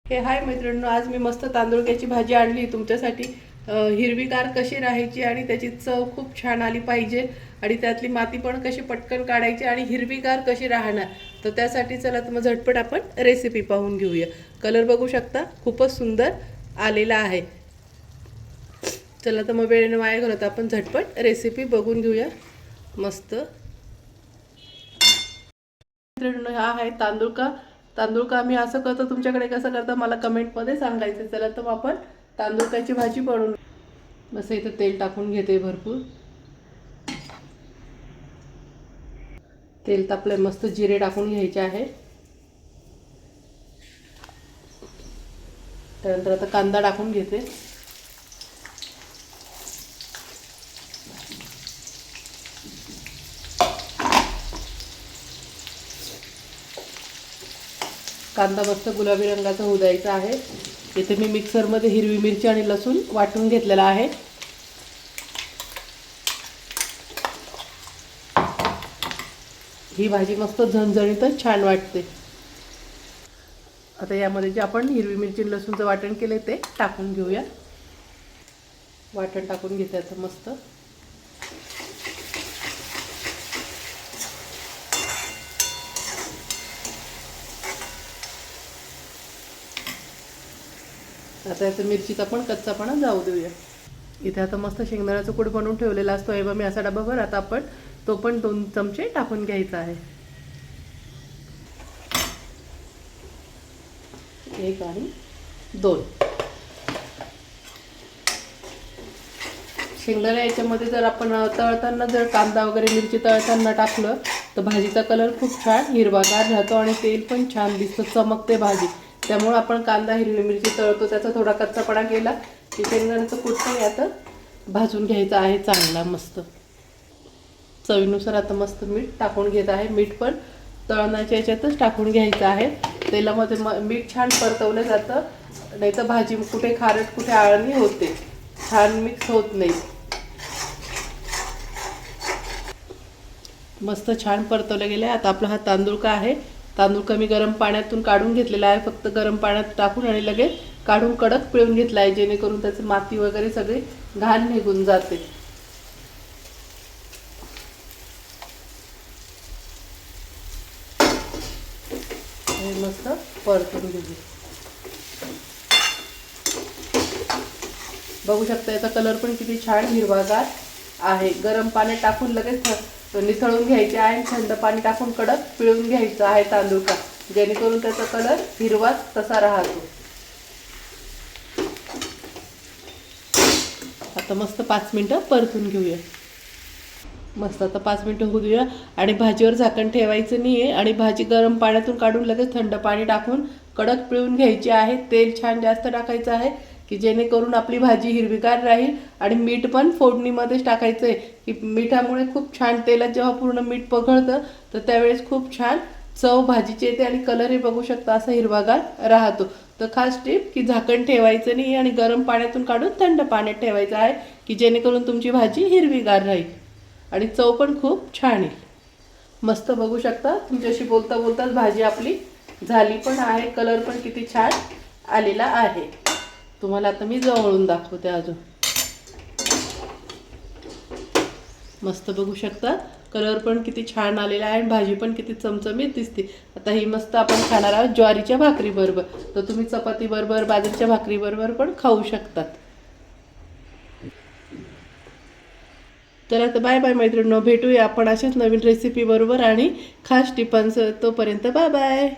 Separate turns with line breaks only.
हे हाय मैत्रिणींनो, आज मी मस्त तांदूळक्याची भाजी आणली तुमच्यासाठी। हिरवीगार कशी राहायची आणि त्याची चव खूप छान आली पाहिजे आणि त्यातली माती पण कशी पटकन काढायची आणि हिरवीगार कशी राहणार, तर त्यासाठी चला तर मग झटपट आपण रेसिपी पाहून घेऊया। कलर बघू शकता, खूपच सुंदर आलेला आहे। चला तर मग वेळेने वाया घालवता आपण झटपट रेसिपी बघून घेऊया। मस्त मित्रांनो, हा आहे तांदूळ का मी असं करतो, तुमच्याकडे कसं करता मला कमेंटमध्ये सांगायचं। चला तर आपण तांदूळची भाजी बनवून बस। इथं तेल टाकून घेते भरपूर। तेल तापले, मस्त जिरे टाकून घ्यायचे आहे। त्यानंतर आता कांदा टाकून घेते। कांदा मस्त गुलाबी रंगाचा होऊ द्यायचा आहे। इथे मी मिक्सरमध्ये हिरवी मिरची आणि लसूण वाटून घेतलेला आहे। ही भाजी मस्त झणझणीतच छान वाटते। आता यामध्ये जे आपण हिरवी मिरची आणि लसूणचं वाटण केले ते टाकून घेऊया। वाटण टाकून घेते आता मस्त। आता याचा मिरचीचा पण कच्चापणा जाऊ देऊया। इथे आता मस्त शेंगदाण्याचा कूट बनवून ठेवलेला असतो हे बघा मी असा डब्बाभर। आता आपण तो पण 2 चमचे टाकून घ्यायचा आहे। 1 आणि 2 शेंगदाणा याच्यामध्ये जर आपण तळताना जर कांदा वगैरे मिरची तळताना टाकलं तर भाजीचा कलर खूप छान हिरवागार राहतो आणि तेल पण छान दिसतं, चमकते भाजी। त्यामुळे आपण कांदा हिरवी मिरची तळतो त्याचा थोडा कच्चापणा गेला की शेंगदाण्याचं कूट पण यात भाजून घ्यायचा आहे चांगला मस्त। चवीनुसार आता मस्त मीठ टाकून घेत आहे। मीठ पण तळण्याच्या याच्यातच टाकून घ्यायचं आहे। तेलामध्ये मीठ छान परतवलं जातं, नाही तर भाजी कुठे खारट कुठे आळणी होते, छान मिक्स होत नाही। मस्त छान परतवले गेले। आता आपला हा तांदूळ का आहे, तांदूळ कमी गरम पाण्यातून काढून घेतलेला आहे। फक्त गरम पाण्यात टाकून आणि लगेच काढून कडक पिळून घेतला आहे, जेणेकरून त्याची माती वगैरे सगळी घाण निघून जाते। हे मस्त परतून घेऊ। बघू शकता याचा कलर पण किती छान हिरवागार आहे। गरम पाणी टाकून लगेच निथळून घ्यायचे आहे। थंड पाणी टाकून कडक पिळून घ्यायचं आहे तांदूळ का, जेणेकरून त्याचा कलर हिरवाच तसा राहतो। आता मस्त 5 मिनिटं परतून घेऊया। मस्त आता 5 मिनिटं होऊ देऊया आणि भाजीवर झाकण ठेवायचं नाही आहे आणि भाजी गरम पाण्यातून काढून लगेच थंड पाणी टाकून कडक पिळून घ्यायची आहे। तेल छान जास्त टाकायचं आहे की जेणेकरून आपली भाजी हिरवीगार राहील। आणि मीठ पण फोडणीमध्येच टाकायचं आहे की मिठामुळे खूप छान तेलात जेव्हा पूर्ण मीठ पघळतं तर त्यावेळेस खूप छान चव भाजीची येते आणि कलरही बघू शकता असा हिरवागार राहतो। तर खास टिप की झाकण ठेवायचं नाही आणि गरम पाण्यातून काढून थंड पाण्यात ठेवायचं आहे की जेणेकरून तुमची भाजी हिरवीगार राहील आणि चव पण खूप छान येईल। मस्त बघू शकता तुमच्याशी बोलता बोलताच भाजी आपली झाली पण आहे। कलर पण किती छान आलेला आहे। तुम्हाला आता मी जवळून दाखवते अजून। मस्त बघू शकता कलर पण किती छान आलेला आहे आणि भाजी पण किती चमचमीत दिसते। आता ही मस्त आपण खाणार आहोत ज्वारीच्या भाकरी बरोबर, तर तुम्ही चपाती बरोबर बाजरीच्या भाकरी बरोबर पण खाऊ शकतात। तर आता बाय बाय मैत्रिणींनो, भेटूया आपण अशाच नवीन रेसिपी बरोबर आणि खास टिपांसह। तोपर्यंत बाय बाय।